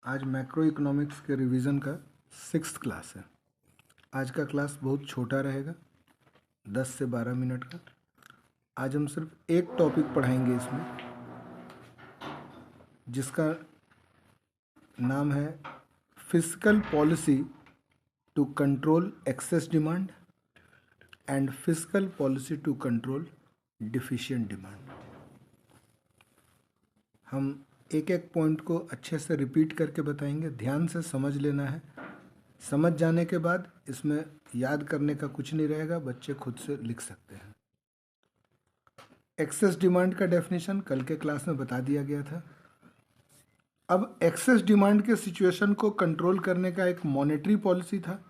आज macro economics के revision का 6th क्लास है। आज का क्लास बहुत छोटा रहेगा, 10 से 12 मिनट का। आज हम सिर्फ एक टॉपिक पढ़ाएंगे इसमें, जिसका नाम है fiscal policy to control excess demand and fiscal policy to control deficient demand. हम एक एक पॉइंट को अच्छे से रिपीट करके बताएंगे, ध्यान से समझ लेना है। समझ जाने के बाद इसमें याद करने का कुछ नहीं रहेगा, बच्चे खुद से लिख सकते हैं। एक्सेस डिमांड का डेफिनेशन कल के क्लास में बता दिया गया था। अब एक्सेस डिमांड के सिचुएशन को कंट्रोल करने का एक मॉनेटरी पॉलिसी था।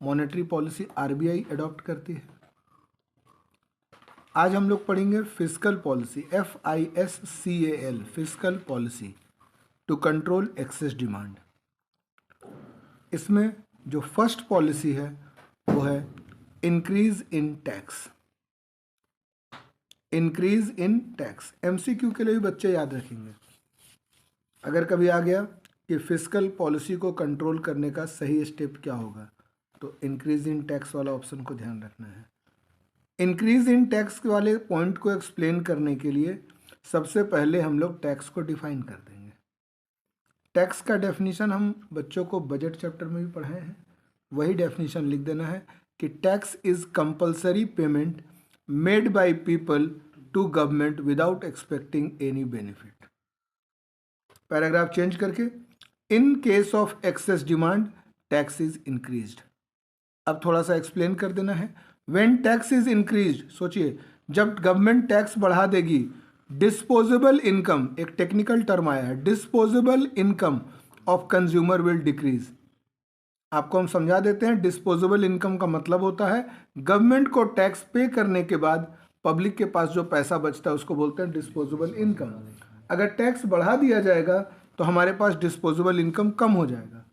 मॉनेटरी पॉलिसी आरबीआई अडॉप्ट करती है। आज हम लोग पढ़ेंगे fiscal policy, FISCAL, fiscal policy to control excess demand. इसमें जो फर्स्ट पॉलिसी है वो है increase in tax. Increase in tax MCQ के लिए भी बच्चे याद रखेंगे। अगर कभी आ गया कि फिस्कल पॉलिसी को कंट्रोल करने का सही स्टेप क्या होगा, तो इंक्रीज इन टैक्स वाला ऑप्शन को ध्यान रखना है। इंक्रीज इन टैक्स वाले पॉइंट को एक्सप्लेन करने के लिए सबसे पहले हम लोग टैक्स को डिफाइन कर देंगे। टैक्स का डेफिनेशन हम बच्चों को बजट चैप्टर में भी पढ़ाए हैं, वही डेफिनेशन लिख देना है कि tax is compulsory payment made by people to government without expecting any benefit. Paragraph change करके in case of excess demand tax is increased. अब थोड़ा सा एक्सप्लेन कर देना है। व्हेन टैक्स इज इंक्रीज्ड, सोचिए जब गवर्नमेंट टैक्स बढ़ा देगी, डिस्पोजेबल इनकम, एक टेक्निकल टर्म आया है, disposable income of consumer will decrease. आपको हम समझा देते हैं। डिस्पोजेबल इनकम का मतलब होता है गवर्नमेंट को टैक्स पे करने के बाद पब्लिक के पास जो पैसा बचता है उसको बोलते हैं डिस्पोजेबल इनकम। अगर टैक्स बढ़ा दिया जाएगा तो हमारे पास डिस्पोजेबल इनकम कम हो जाएगा।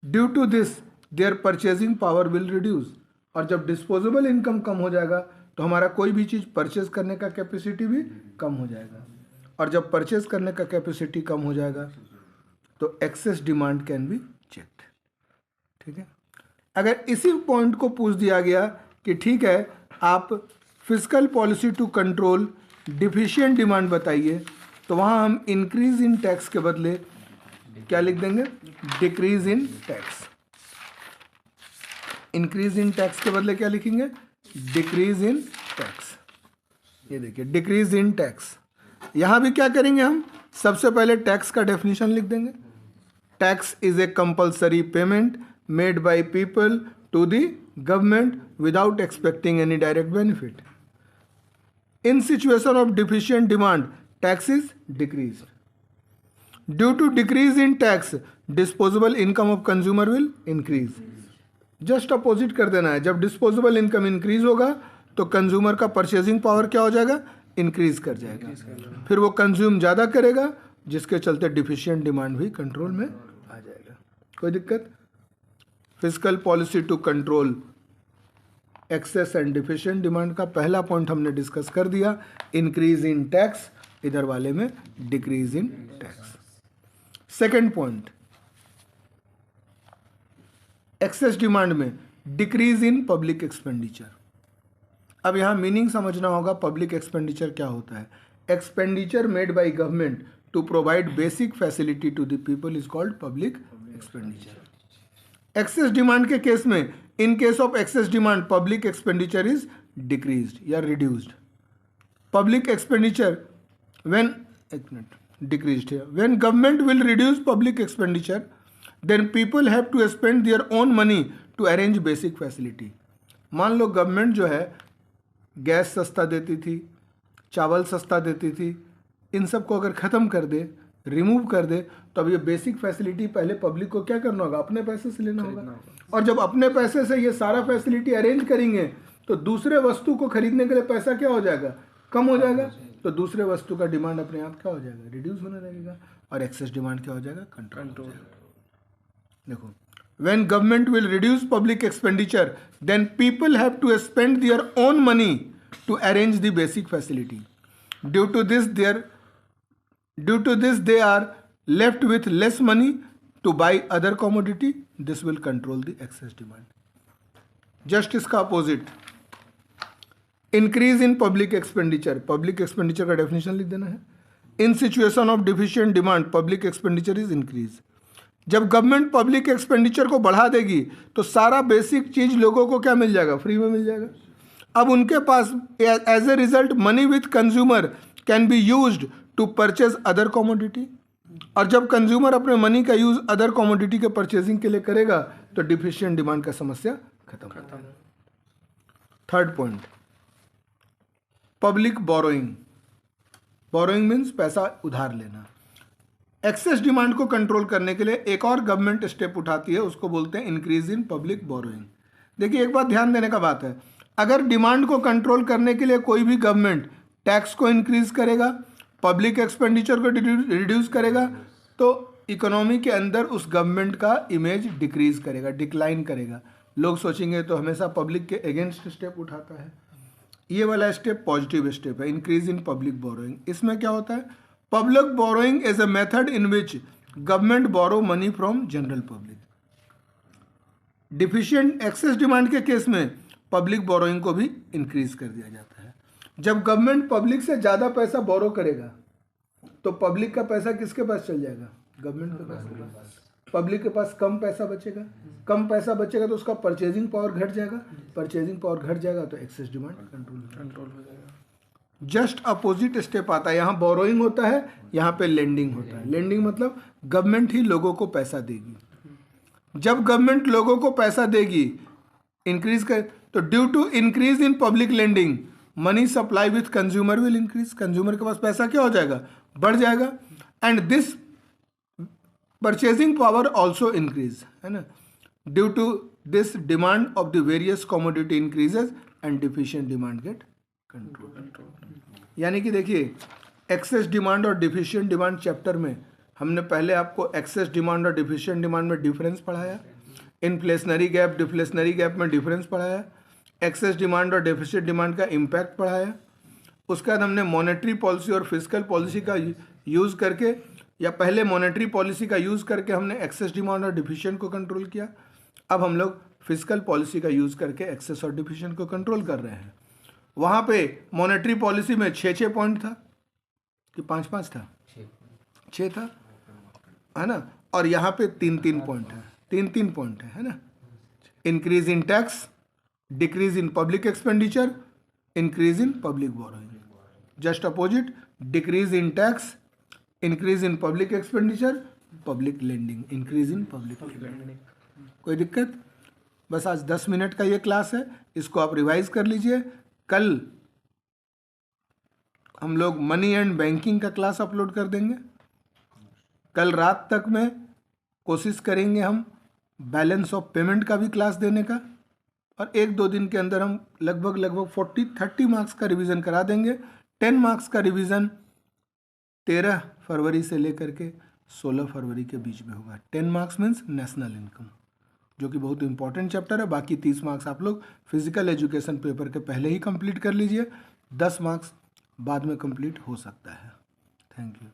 Due to this their purchasing power will reduce. और जब डिस्पोजेबल इनकम कम हो जाएगा तो हमारा कोई भी चीज़ परचेज करने का कैपेसिटी भी कम हो जाएगा। और जब परचेज करने का कैपेसिटी कम हो जाएगा तो excess demand can be checked. ठीक है। अगर इसी पॉइंट को पूछ दिया गया कि ठीक है आप fiscal policy to control deficient demand बताइए, तो वहाँ हम इंक्रीज इन टैक्स के बदले क्या लिख देंगे? Decrease in tax. Increase in tax के बदले क्या लिखेंगे? Decrease in tax. ये देखिए डिक्रीज इन टैक्स। यहां भी क्या करेंगे हम? सबसे पहले टैक्स का डेफिनेशन लिख देंगे। Tax is a compulsory payment made by people to the government without expecting any direct benefit. In situation of deficient demand tax is decrease. Due to decrease in tax disposable income of consumer will increase. Just opposite कर देना है। जब disposable income increase होगा तो consumer का purchasing power क्या हो जाएगा? इंक्रीज कर जाएगा। फिर वो कंज्यूम ज़्यादा करेगा, जिसके चलते डिफिशिएंट डिमांड भी कंट्रोल में आ जाएगा। कोई दिक्कत? Fiscal policy to control excess and deficient demand का पहला पॉइंट हमने डिस्कस कर दिया, इंक्रीज इन टैक्स, इधर वाले में decrease in tax. Second point, excess demand में डिक्रीज इन पब्लिक एक्सपेंडिचर। अब यहां मीनिंग समझना होगा। पब्लिक एक्सपेंडिचर क्या होता है? Expenditure made by government to provide basic facility to the people is called public expenditure. Excess demand के case में, in case of excess demand public expenditure is decreased या रिड्यूस्ड। पब्लिक एक्सपेंडिचर व्हेन, एक minute, decreased है। When government will reduce public expenditure then people have to spend their own money to arrange basic facility। मान लो government जो है gas सस्ता देती थी, चावल सस्ता देती थी, इन सब को अगर ख़त्म कर दे, रिमूव कर दे, तो अब ये बेसिक फैसिलिटी पहले पब्लिक को क्या करना होगा? अपने पैसे से लेना होगा। और जब अपने पैसे से ये सारा फैसिलिटी अरेंज करेंगे तो दूसरे वस्तु को खरीदने के लिए पैसा क्या हो जाएगा? कम हो जाएगा। तो दूसरे वस्तु का डिमांड अपने आप क्या हो जाएगा? रिड्यूस होने लगेगा। और एक्सेस डिमांड क्या हो जाएगा? कंट्रोल। देखो, when government will reduce public expenditure, then people have to spend their own money to arrange the basic facility. Due to this, they are left with less money to buy other commodity, this will control the excess demand. Just इसका opposite, increase in public expenditure, public expenditure का definition लिख देना है। In situation of deficient demand public expenditure is increase. जब government public expenditure को बढ़ा देगी तो सारा बेसिक चीज लोगों को क्या मिल जाएगा, फ्री में मिल जाएगा। अब उनके पास as a result money with consumer can be used to purchase other commodity, और जब कंज्यूमर अपने मनी का यूज अदर कॉमोडिटी के परचेजिंग के लिए करेगा तो डिफिशिएंट डिमांड का समस्या खत्म। Third point, public borrowing. Borrowing means पैसा उधार लेना। एक्सेस डिमांड को कंट्रोल करने के लिए एक और गवर्नमेंट स्टेप उठाती है, उसको बोलते हैं इंक्रीज इन पब्लिक बोरोइंग। देखिए एक बात ध्यान देने का बात है, अगर डिमांड को कंट्रोल करने के लिए कोई भी गवर्नमेंट टैक्स को इंक्रीज करेगा, पब्लिक एक्सपेंडिचर को रिड्यूस करेगा, तो इकोनॉमी के अंदर उस गवर्नमेंट का इमेज डिक्रीज करेगा, डिक्लाइन करेगा। लोग सोचेंगे तो हमेशा पब्लिक के अगेंस्ट स्टेप उठाता है। ये वाला स्टेप पॉजिटिव स्टेप है, इंक्रीज इन पब्लिक बोरोइंग। इसमें क्या होता है, public borrowing is a method in which government borrow money from general public. Deficient excess demand के केस में पब्लिक बोरोइंग को भी इंक्रीज कर दिया जाता है। जब गवर्नमेंट पब्लिक से ज़्यादा पैसा बोरो करेगा तो पब्लिक का पैसा किसके पास चल जाएगा, गवर्नमेंट के पास। पब्लिक के पास कम पैसा बचेगा, कम पैसा बचेगा तो उसका परचेजिंग पावर घट जाएगा, परचेजिंग पावर घट जाएगा तो एक्सेस डिमांड कंट्रोल हो जाएगा। जस्ट अपोजिट स्टेप आता है, यहाँ बोरोइंग होता है, यहाँ पे लेंडिंग होता है। लेंडिंग मतलब गवर्नमेंट ही लोगों को पैसा देगी। जब गवर्नमेंट लोगों को पैसा देगी इंक्रीज कर, तो due to increase in public lending money supply with consumer will increase. Consumer के पास पैसा क्या हो जाएगा, बढ़ जाएगा, and this purchasing power also increase, है ना। Due to this demand of the various commodity increases and deficient demand get control. यानी कि देखिए एक्सेस डिमांड और डिफिशिएंट डिमांड चैप्टर में हमने पहले आपको एक्सेस डिमांड और डिफिशिएंट डिमांड में डिफरेंस पढ़ाया, इन्फ्लेशनरी गैप डिफ्लेशनरी गैप में डिफरेंस पढ़ाया, एक्सेस डिमांड और डेफिसिट डिमांड का इम्पैक्ट पढ़ाया। उसके बाद हमने मॉनेटरी पॉलिसी और फिस्कल पॉलिसी का यूज़ करके, या पहले मॉनेटरी पॉलिसी का यूज़ करके हमने एक्सेस डिमांड और डिफिशिएंट को कंट्रोल किया। अब हम लोग फिस्कल पॉलिसी का यूज़ करके एक्सेस और डिफिशिएंट को कंट्रोल कर रहे हैं। वहाँ पे मॉनेटरी पॉलिसी में 6 पॉइंट था कि 5 था, 6 था, है ना, और यहाँ पे 3 पॉइंट है, 3 पॉइंट है ना। Increase in tax, decrease in public expenditure, increase in public borrowing. Just opposite, decrease in tax, increase in public expenditure, public lending, increase in public lending. कोई दिक्कत? बस आज 10 मिनट का ये क्लास है, इसको आप रिवाइज कर लीजिए। कल हम लोग मनी एंड बैंकिंग का क्लास अपलोड कर देंगे। कल रात तक में कोशिश करेंगे हम बैलेंस ऑफ पेमेंट का भी क्लास देने का, और 1-2 दिन के अंदर हम लगभग 30 मार्क्स का रिवीजन करा देंगे। 10 मार्क्स का रिवीजन 13 फरवरी से लेकर के 16 फरवरी के बीच में होगा। 10 मार्क्स मीन्स नेशनल इनकम, जो कि बहुत इंपॉर्टेंट चैप्टर है। बाकी 30 मार्क्स आप लोग फिजिकल एजुकेशन पेपर के पहले ही कंप्लीट कर लीजिए, 10 मार्क्स बाद में कंप्लीट हो सकता है। Thank you.